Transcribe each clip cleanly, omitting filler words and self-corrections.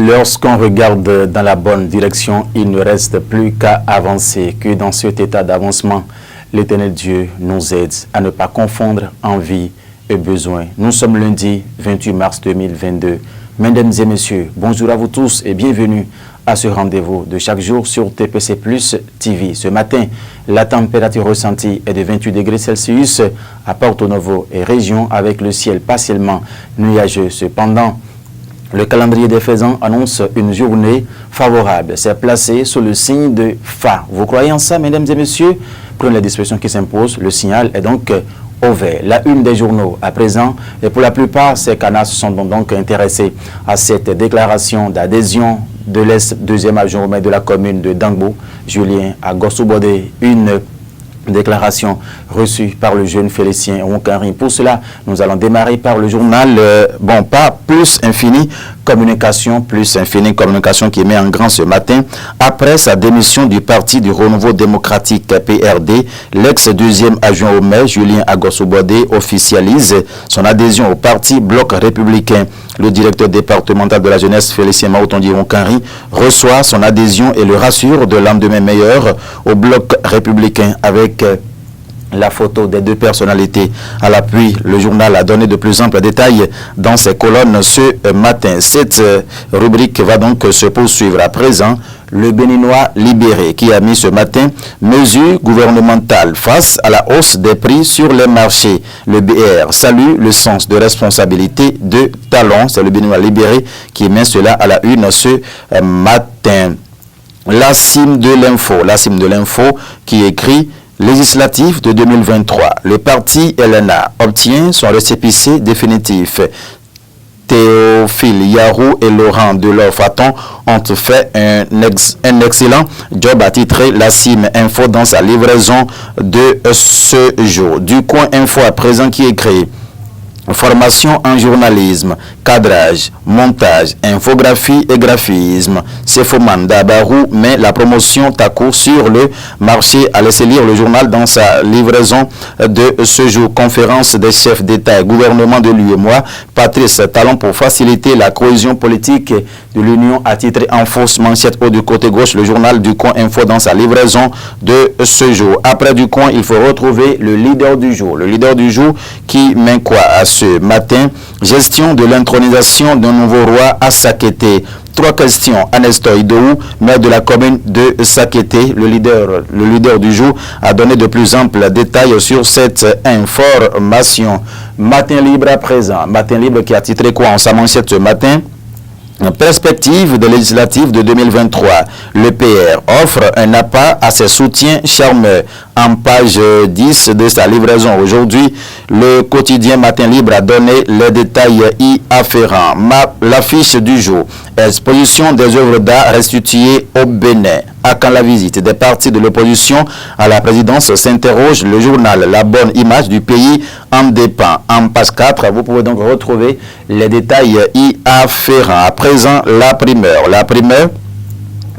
Lorsqu'on regarde dans la bonne direction, il ne reste plus qu'à avancer, que dans cet état d'avancement, l'Éternel Dieu nous aide à ne pas confondre envie et besoin. Nous sommes lundi 28 mars 2022. Mesdames et messieurs, bonjour à vous tous et bienvenue à ce rendez-vous de chaque jour sur TPC Plus TV. Ce matin, la température ressentie est de 28 degrés Celsius à Porto Novo et région avec le ciel partiellement nuageux. Cependant, le calendrier des faisans annonce une journée favorable. C'est placé sous le signe de Fa. Vous croyez en ça, mesdames et messieurs? Prenez la disposition qui s'impose. Le signal est donc au vert. La une des journaux à présent, et pour la plupart, ces canards se sont donc intéressés à cette déclaration d'adhésion de l'Est, deuxième adjoint de la commune de Dangbo, Julien Agosso-Bodé, une déclaration reçue par le jeune Félicien Wonkari. Pour cela, nous allons démarrer par le journal, pas Plus Infini Communication, Plus Infini Communication qui met en grand ce matin. Après sa démission du Parti du Renouveau Démocratique PRD, l'ex-deuxième adjoint au maire, Julien Agosso-Bodé, officialise son adhésion au Parti Bloc Républicain. Le directeur départemental de la jeunesse, Félicien Maoutondi Wonkari, reçoit son adhésion et le rassure de lendemain meilleur au Bloc Républicain avec la photo des deux personnalités à l'appui. Le journal a donné de plus amples détails dans ses colonnes ce matin. Cette rubrique va donc se poursuivre à présent. Le Béninois libéré qui a mis ce matin mesures gouvernementales face à la hausse des prix sur les marchés. Le BR salue le sens de responsabilité de Talon. C'est le Béninois libéré qui met cela à la une ce matin. La cime de l'info qui écrit législatif de 2023. Le parti LNA obtient son récépissé définitif. Théophile Yarou et Laurent Delors-Faton ont fait un excellent job, à titrer la cime info dans sa livraison de ce jour. Du coin info à présent qui écrit formation en journalisme, cadrage, montage, infographie et graphisme. Sefoman Dabarou met la promotion Takou sur le marché. À laisser lire le journal dans sa livraison de ce jour. Conférence des chefs d'État et gouvernement de l'UEMOA. Patrice Talon pour faciliter la cohésion politique de l'Union a titré en fausse manchette haut du côté gauche le journal du coin info dans sa livraison de ce jour. Après du coin, il faut retrouver le leader du jour. Le leader du jour qui met quoi à ce matin? Gestion de l'intronisation d'un nouveau roi à Sakété. Trois questions. Anestor Idou, maire de la commune de Sakété, le leader du jour, a donné de plus amples détails sur cette information. Matin libre à présent. Matin libre qui a titré quoi en sa manchette ce matin? Perspective de législative de 2023. Le PR offre un appât à ses soutiens charmeurs. En page 10 de sa livraison aujourd'hui, le quotidien Matin Libre a donné les détails y afférents. L'affiche du jour. Exposition des œuvres d'art restituées au Bénin. À quand la visite des partis de l'opposition à la présidence s'interroge le journal. La bonne image du pays en dépend. En page 4, vous pouvez donc retrouver les détails y afférents. À présent, la primeur. La primeur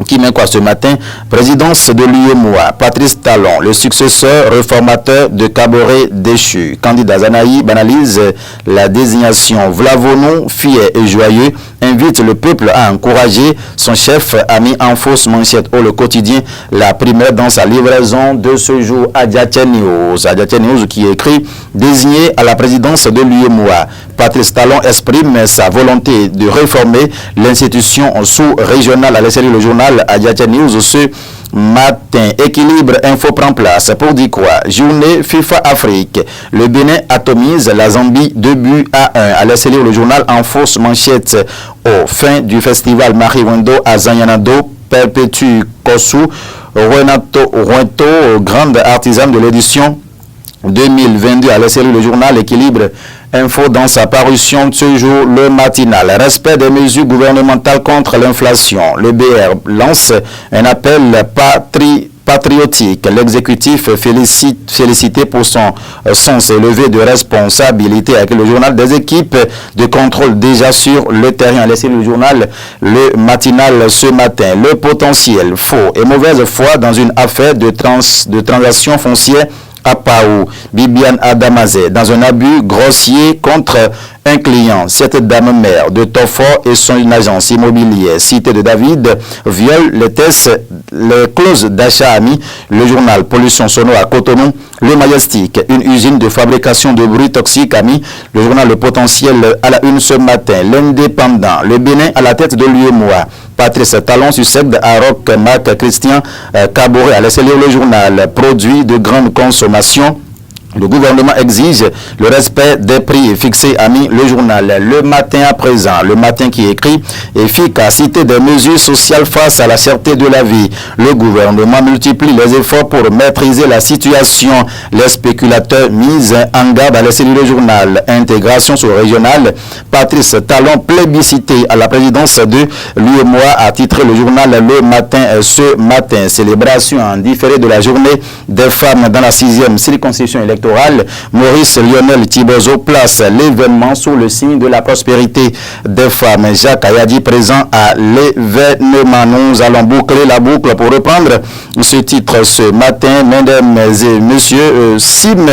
qui met quoi ce matin? Présidence de l'UEMOA, Patrice Talon, le successeur réformateur de Caboret déchu. Candidat Zanaï banalise la désignation. Vlavonou, fier et joyeux, invite le peuple à encourager son chef, a mis en fausse manchette au le quotidien la primaire dans sa livraison de ce jour. Adjatia News qui écrit désigné à la présidence de l'UEMOA. Patrice Talon exprime sa volonté de réformer l'institution sous-régionale. À laisser le journal Adjatia News ce matin. Équilibre info prend place pour dire quoi? Journée FIFA Afrique. Le Bénin atomise la Zambie 2-1. À laisser lire le journal en fausse manchette. Au fin du festival Marie Wendo à Zanyanado, Perpétue Kossou, Renato grande artisane de l'édition 2022. À laisser lire le journal Équilibre info dans sa parution ce jour, le matinal. Respect des mesures gouvernementales contre l'inflation. Le BR lance un appel patriotique. L'exécutif félicité pour son sens élevé de responsabilité avec le journal des équipes de contrôle déjà sur le terrain. Laissez le journal le matinal ce matin. Le potentiel faux et mauvaise foi dans une affaire de transaction foncière à Pau, Bibiane Adamazé, dans un abus grossier contre un client. Cette dame mère de Tofort et son agence immobilière Cité de David viole les tests, les clauses d'achat amis. Le journal Pollution sonore à Cotonou, le Majestic, une usine de fabrication de bruits toxiques amis. Le journal Le Potentiel à la une ce matin. L'Indépendant, le Bénin à la tête de l'UEMOA. Patrice Talon succède à Roch Mac Christian Caboret à laisser lire le journal. Produits de grande consommation. Le gouvernement exige le respect des prix fixés, amis, le journal. Le matin à présent, le matin qui écrit efficacité des mesures sociales face à la cherté de la vie. Le gouvernement multiplie les efforts pour maîtriser la situation. Les spéculateurs mis en garde à laisser le journal. Intégration sous-régionale. Patrice Talon plébiscité à la présidence de l'UEMOA a titré le journal Le Matin ce matin. Célébration en différé de la journée des femmes dans la 6e circonscription électorale. Maurice Lionel Thibozo place l'événement sous le signe de la prospérité des femmes. Jacques Ayadi présent à l'événement. Nous allons boucler la boucle pour reprendre ce titre ce matin. Mesdames et messieurs, Sim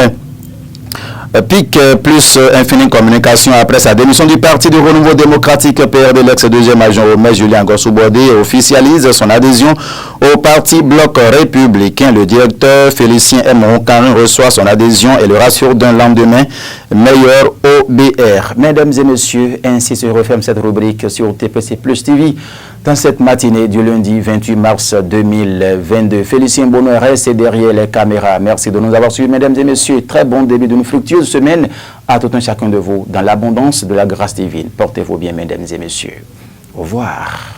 Pic plus Infini Communication après sa démission du Parti du Renouveau démocratique PRD, l'ex-deuxième agent au maire Julien Gossou-Bordé officialise son adhésion au Parti Bloc républicain. Le directeur Félicien M. Roncarin reçoit son adhésion et le rassure d'un lendemain meilleur OBR. Mesdames et messieurs, ainsi se referme cette rubrique sur TPC Plus TV dans cette matinée du lundi 28 mars 2022. Félicien Bonheur reste derrière les caméras. Merci de nous avoir suivis, mesdames et messieurs. Très bon début d'une fructueuse semaine à tout un chacun de vous dans l'abondance de la grâce divine. Portez-vous bien, mesdames et messieurs. Au revoir.